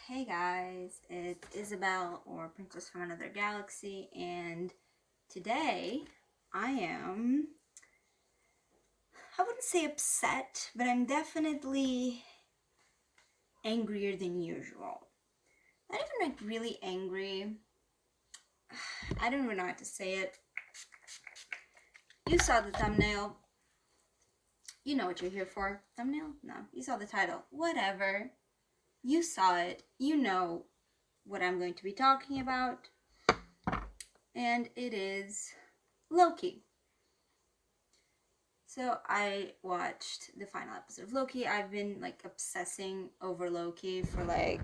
Hey guys, it's Isabel or Princess from Another Galaxy, and today I wouldn't say upset, but I'm definitely angrier than usual. Not even like really angry. I don't even know how to say it. You saw the thumbnail. You know what you're here for. Thumbnail? No, you saw the title. Whatever. You saw it. You know what I'm going to be talking about. And it is Loki. So I watched the final episode of Loki. I've been like obsessing over Loki for the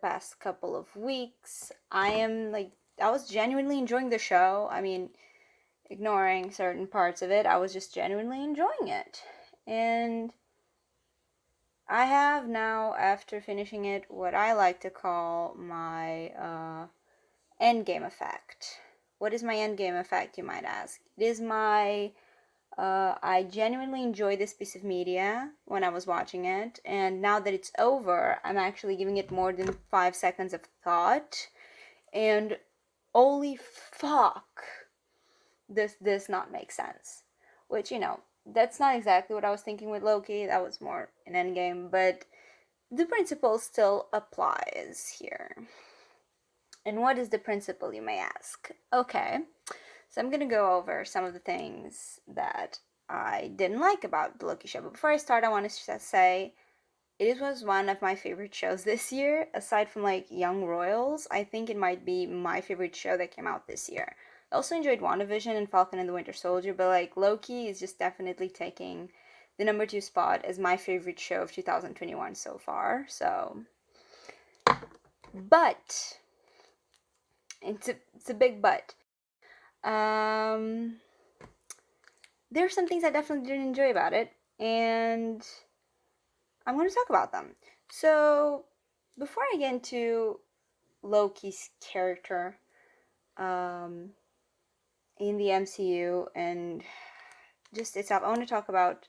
past couple of weeks. I was genuinely enjoying the show. I mean, ignoring certain parts of it, I was just genuinely enjoying it. And I have now, after finishing it, what I like to call my endgame effect. What is my endgame effect, you might ask? It is I genuinely enjoyed this piece of media when I was watching it, and now that it's over, I'm actually giving it more than 5 seconds of thought, and holy fuck, this does not make sense. Which, that's not exactly what I was thinking with Loki, that was more an endgame, but the principle still applies here. And what is the principle, you may ask? Okay, so I'm gonna go over some of the things that I didn't like about the Loki show. But before I start, I want to say it was one of my favorite shows this year. Aside from like Young Royals, I think it might be my favorite show that came out this year. I also enjoyed WandaVision and Falcon and the Winter Soldier, but like Loki is just definitely taking the number 2 spot as my favorite show of 2021 so far. So, but it's a big but. Um, there are some things I definitely didn't enjoy about it, and I'm going to talk about them. So, before I get into Loki's character in the MCU and just itself, I want to talk about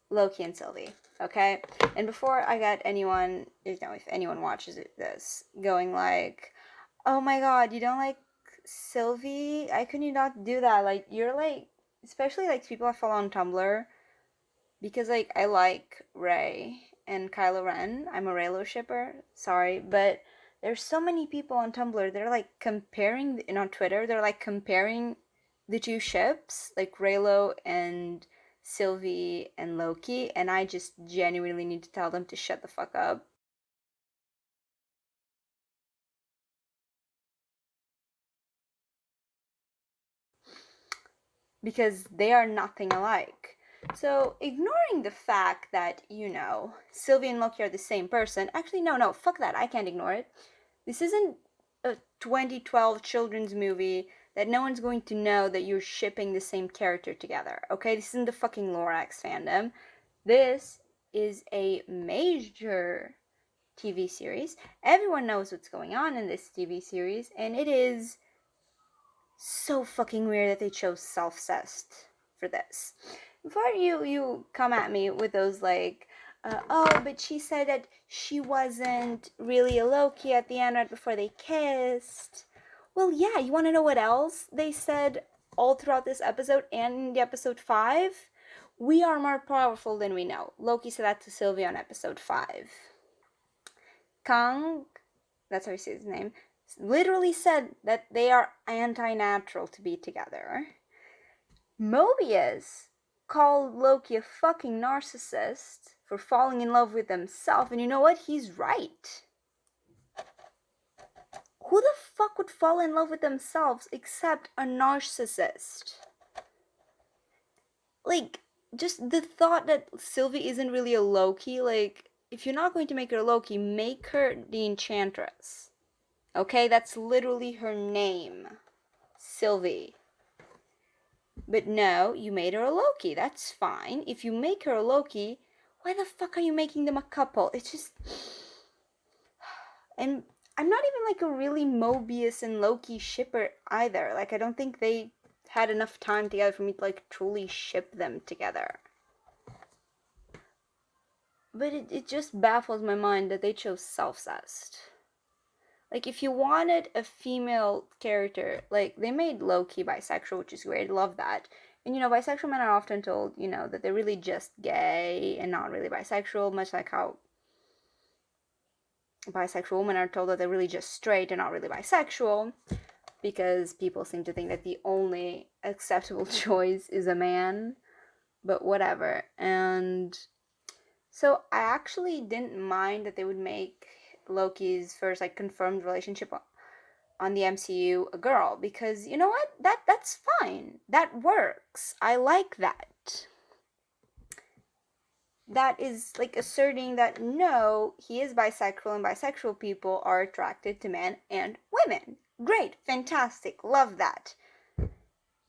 Loki and Sylvie, okay? And before I get anyone, if anyone watches this, going like, oh my god, you don't like Sylvie? How can you not do that? Like, you're like, especially like people I follow on Tumblr, because like I like Rey and Kylo Ren. I'm a Reylo shipper. Sorry, but there's so many people on Tumblr. They're like comparing, and on Twitter, they're like comparing the two ships, like Reylo and Sylvie and Loki, and I just genuinely need to tell them to shut the fuck up. Because they are nothing alike. So, ignoring the fact that, Sylvie and Loki are the same person, actually, no, fuck that, I can't ignore it. This isn't a 2012 children's movie that no one's going to know that you're shipping the same character together, okay? This isn't the fucking Lorax fandom. This is a major TV series. Everyone knows what's going on in this TV series, and it is so fucking weird that they chose Self-Cest for this. Before you come at me with those like, oh, but she said that she wasn't really a Loki at the end right before they kissed. Well, yeah, you want to know what else they said all throughout this episode and in the episode 5? We are more powerful than we know. Loki said that to Sylvie on episode 5. Kang, that's how he says his name, literally said that they are anti-natural to be together. Mobius called Loki a fucking narcissist for falling in love with himself, and you know what? He's right. Who the fuck would fall in love with themselves except a narcissist? Like, just the thought that Sylvie isn't really a Loki, like, if you're not going to make her a Loki, make her the Enchantress. Okay, that's literally her name. Sylvie. But no, you made her a Loki. That's fine. If you make her a Loki, why the fuck are you making them a couple? It's just. And I'm not even like a really Mobius and Loki shipper either. Like, I don't think they had enough time together for me to like truly ship them together. But it just baffles my mind that they chose self-cest. Like, if you wanted a female character, like, they made Loki bisexual, which is great. I love that. And, bisexual men are often told, that they're really just gay and not really bisexual, much like how bisexual women are told that they're really just straight and not really bisexual, because people seem to think that the only acceptable choice is a man, but whatever. And so I actually didn't mind that they would make Loki's first, like, confirmed relationship on the MCU a girl, because you know what? That's fine. That works. I like that. That is like asserting that no, he is bisexual and bisexual people are attracted to men and women. Great, fantastic, love that.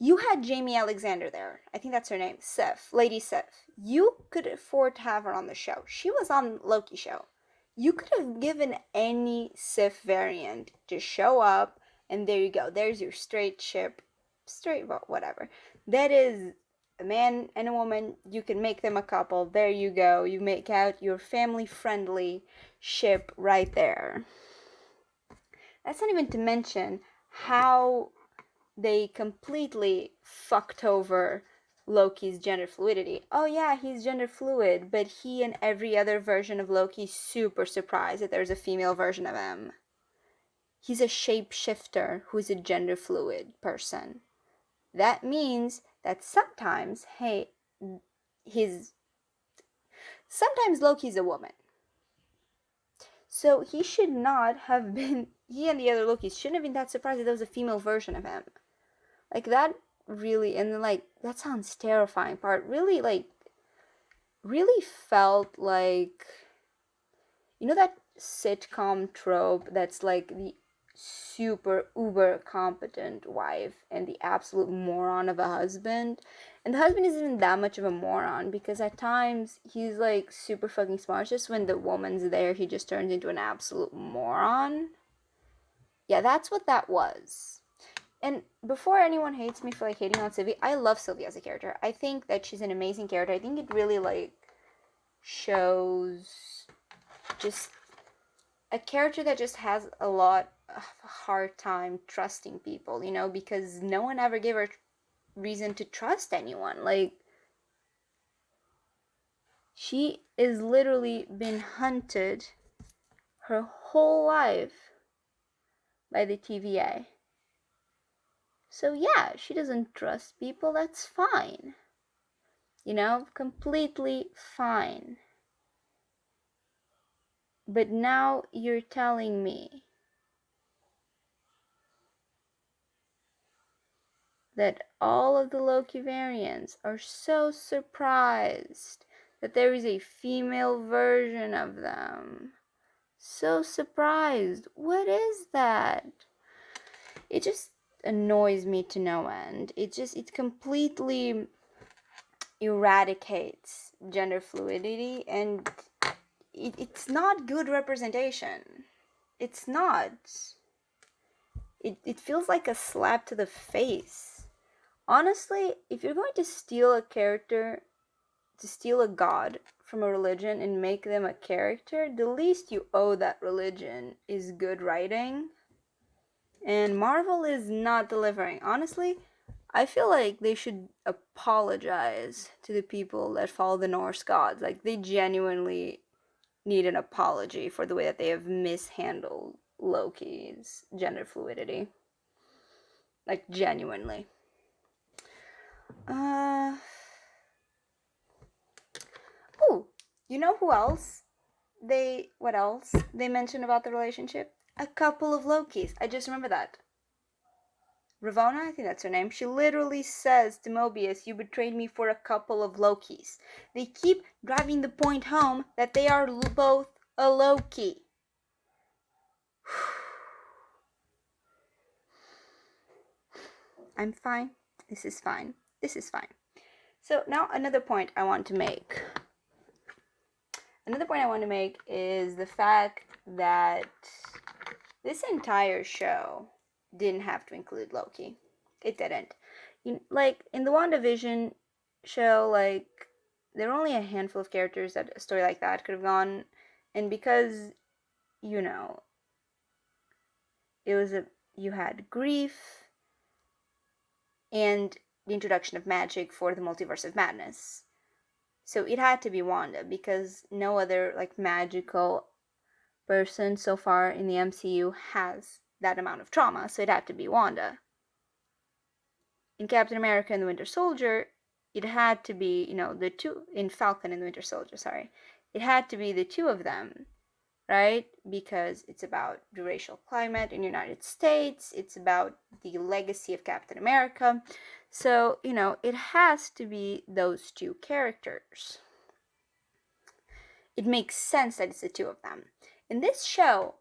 You had Jamie Alexander there. I think that's her name, Sif, Lady Sif. You could afford to have her on the show. She was on Loki show. You could have given any Sif variant to show up, and there you go. There's your straight ship. Straight, well, whatever. That is a man and a woman. You can make them a couple. There you go. You make out your family-friendly ship right there. That's not even to mention how they completely fucked over Loki's gender fluidity. Oh yeah, he's gender fluid, but he and every other version of Loki super surprised that there's a female version of him. He's a shapeshifter who's a gender fluid person. That means that sometimes, sometimes Loki's a woman. So he should not have been, he and the other Lokis shouldn't have been that surprised that there was a female version of him. Like, that really, and then, like, that sounds terrifying part, really, like, really felt like, that sitcom trope that's like the super uber competent wife and the absolute moron of a husband. And the husband isn't even that much of a moron, because at times he's like super fucking smart. It's just when the woman's there, he just turns into an absolute moron. Yeah, that's what that was. And before anyone hates me for like hating on Sylvie, I love Sylvie as a character. I think that she's an amazing character. I think it really like shows just a character that just has a lot of a hard time trusting people, because no one ever gave her reason to trust anyone. Like, she is literally been hunted her whole life by the TVA. So yeah, she doesn't trust people, that's fine. Completely fine. But now you're telling me that all of the Loki variants are so surprised that there is a female version of them. So surprised. What is that? It just annoys me to no end. It completely eradicates gender fluidity, and it's not good representation. It's not. It feels like a slap to the face. Honestly, if you're going to steal a character, to steal a god from a religion and make them a character, the least you owe that religion is good writing. And Marvel is not delivering. Honestly, I feel like they should apologize to the people that follow the Norse gods. Like, they genuinely need an apology for the way that they have mishandled Loki's gender fluidity. Like, genuinely. Oh, you know who else? What else they mentioned about the relationship? A couple of Lokis. I just remember that. Ravonna, I think that's her name, she literally says to Mobius, you betrayed me for a couple of Lokis. They keep driving the point home that they are both a Loki. I'm fine. This is fine. This is fine. So now another point I want to make. Another point I want to make is the fact that this entire show didn't have to include Loki. It didn't. Like, in the WandaVision show, like, there were only a handful of characters that a story like that could have gone, and because, you know, you had grief and the introduction of magic for the multiverse of madness. So it had to be Wanda because no other like magical person so far in the MCU has that amount of trauma, so it had to be Wanda. In Captain America and the Winter Soldier, it had to be, the two, in Falcon and the Winter Soldier, sorry, it had to be the two of them, right? Because it's about the racial climate in the United States, it's about the legacy of Captain America. So, it has to be those two characters. It makes sense that it's the two of them. In this show,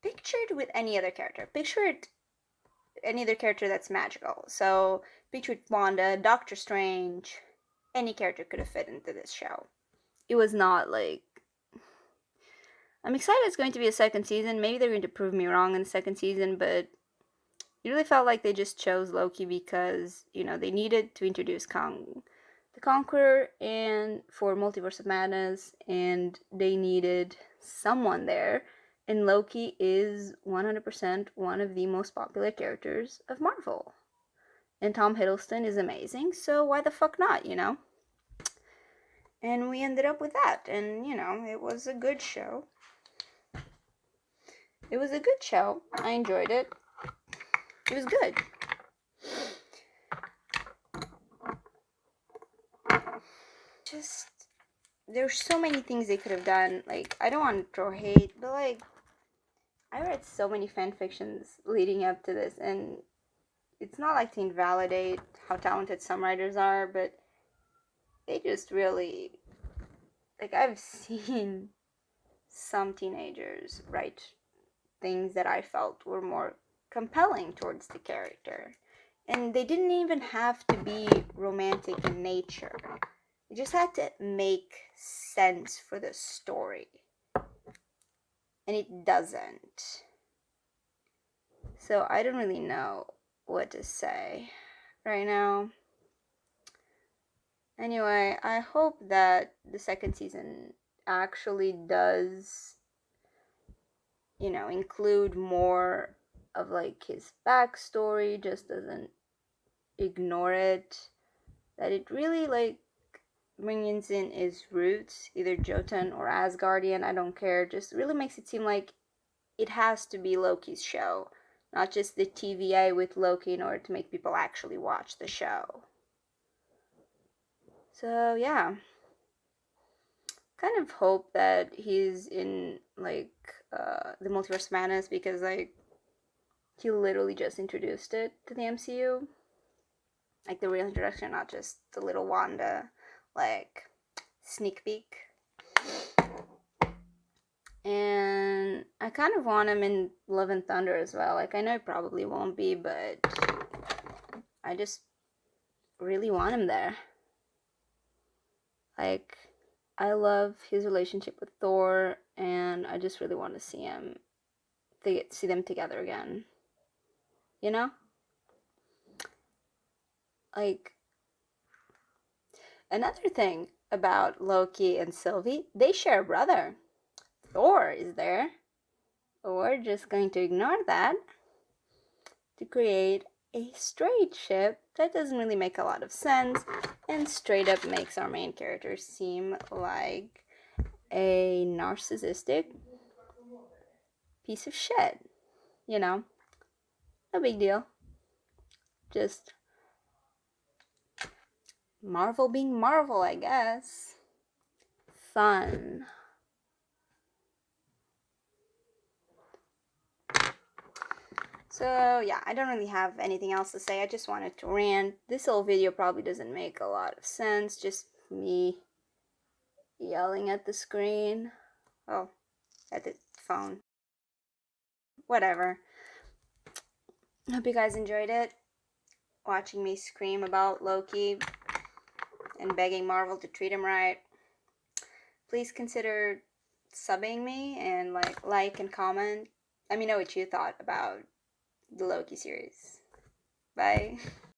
picture it with any other character. Picture it any other character that's magical. So picture it Wanda, Doctor Strange, any character could have fit into this show. It was not like... I'm excited it's going to be a second season. Maybe they're going to prove me wrong in the second season, but it really felt like they just chose Loki because, they needed to introduce Kang the Conqueror and for Multiverse of Madness, and they needed someone there. And Loki is 100% one of the most popular characters of Marvel. And Tom Hiddleston is amazing, so why the fuck not, And we ended up with that, and, it was a good show. It was a good show. I enjoyed it. It was good. Just, there's so many things they could have done. Like, I don't want to throw hate, but, like, I read so many fan fictions leading up to this, and it's not like to invalidate how talented some writers are, but they just really... Like, I've seen some teenagers write things that I felt were more compelling towards the character. And they didn't even have to be romantic in nature. It just had to make sense for the story. And it doesn't. So I don't really know what to say right now. Anyway, I hope that the second season actually does, include more of like his backstory, just doesn't ignore it. That it really like brings in his roots, either Jotun or Asgardian, I don't care. Just really makes it seem like it has to be Loki's show, not just the TVA with Loki in order to make people actually watch the show. So yeah, kind of hope that he's in like the Multiverse of Madness because like he literally just introduced it to the MCU, like the real introduction, not just the little Wanda like sneak peek. And I kind of want him in Love and Thunder as well. Like I know it probably won't be, but I just really want him there. Like I love his relationship with Thor, and I just really want to see them together again. Like, another thing about Loki and Sylvie, they share a brother. Thor is there. We're just going to ignore that to create a straight ship that doesn't really make a lot of sense and straight up makes our main character seem like a narcissistic piece of shit. No big deal. Just Marvel being Marvel, I guess. Fun. So yeah, I don't really have anything else to say. I just wanted to rant. This whole video probably doesn't make a lot of sense. Just me yelling at the screen. Oh, at the phone. Whatever. Hope you guys enjoyed it. Watching me scream about Loki and begging Marvel to treat him right. Please consider subbing me and like and comment. Let me know what you thought about the Loki series. Bye.